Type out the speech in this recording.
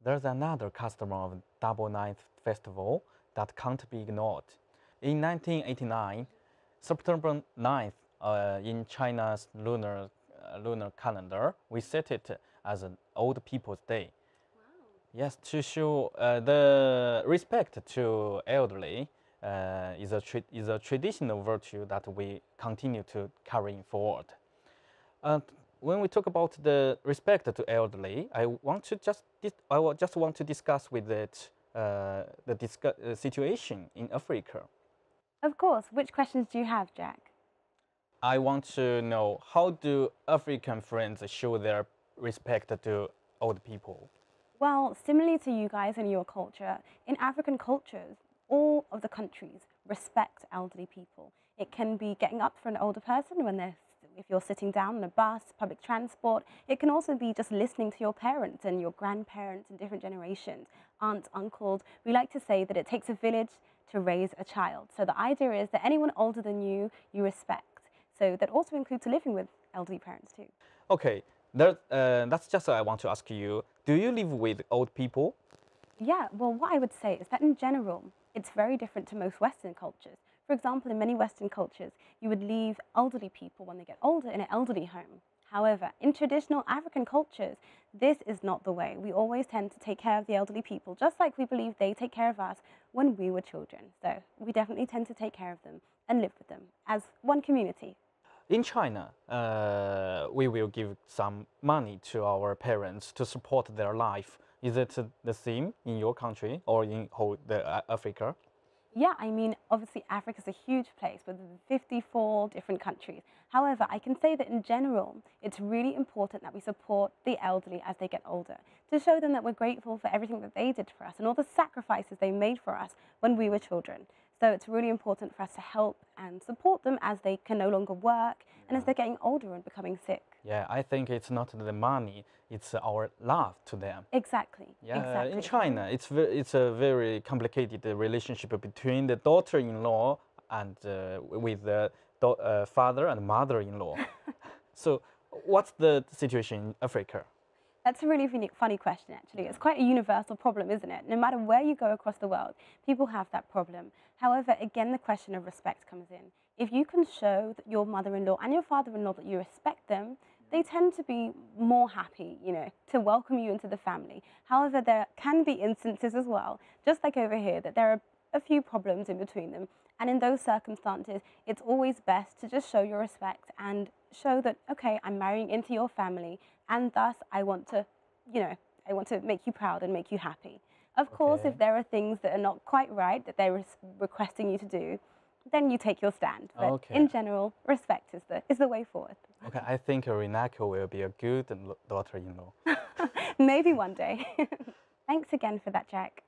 there's another customer of Double Ninth Festival that can't be ignored. In 1989, September 9th, in China's lunar calendar, we set it as an Old People's Day. Wow. Yes, to show the respect to elderly is a traditional virtue that we continue to carry forward. When we talk about the respect to elderly, I just want to discuss with it the situation in Africa. Of course. Which questions do you have, Jack? I want to know, how do African friends show their respect to old people? Well, similarly to you guys and your culture, in African cultures, all of the countries respect elderly people. It can be getting up for an older person if you're sitting down on a bus, public transport. It can also be just listening to your parents and your grandparents in different generations, aunts, uncles. We like to say that it takes a village to raise a child. So the idea is that anyone older than you, you respect. So that also includes living with elderly parents too. Okay, that's just what I want to ask you. Do you live with old people? Yeah, well, what I would say is that in general, it's very different to most Western cultures. For example, in many Western cultures, you would leave elderly people when they get older in an elderly home. However, in traditional African cultures, this is not the way. We always tend to take care of the elderly people, just like we believe they take care of us when we were children. So we definitely tend to take care of them and live with them as one community. In China, we will give some money to our parents to support their life. Is it the same in your country or in whole Africa? Yeah, I mean, obviously Africa is a huge place with 54 different countries. However, I can say that in general, it's really important that we support the elderly as they get older, to show them that we're grateful for everything that they did for us and all the sacrifices they made for us when we were children. So it's really important for us to help and support them as they can no longer work and as they're getting older and becoming sick. Yeah, I think it's not the money, it's our love to them. Exactly. Yeah, exactly. in China, it's a very complicated relationship between the daughter-in-law and with the father and mother-in-law. So, what's the situation in Africa? That's a really funny question, actually. It's quite a universal problem, isn't it? No matter where you go across the world, people have that problem. However, again, the question of respect comes in. If you can show that your mother-in-law and your father-in-law that you respect them, they tend to be more happy, to welcome you into the family. However, there can be instances as well, just like over here, that there are a few problems in between them. And in those circumstances, it's always best to just show your respect and show that, okay, I'm marrying into your family, and thus I want to, I want to make you proud and make you happy. Of course, if there are things that are not quite right that they're requesting you to do, then you take your stand. But in general, respect is the way forward. Okay, I think Rinako will be a good daughter-in-law. Maybe one day. Thanks again for that, Jack.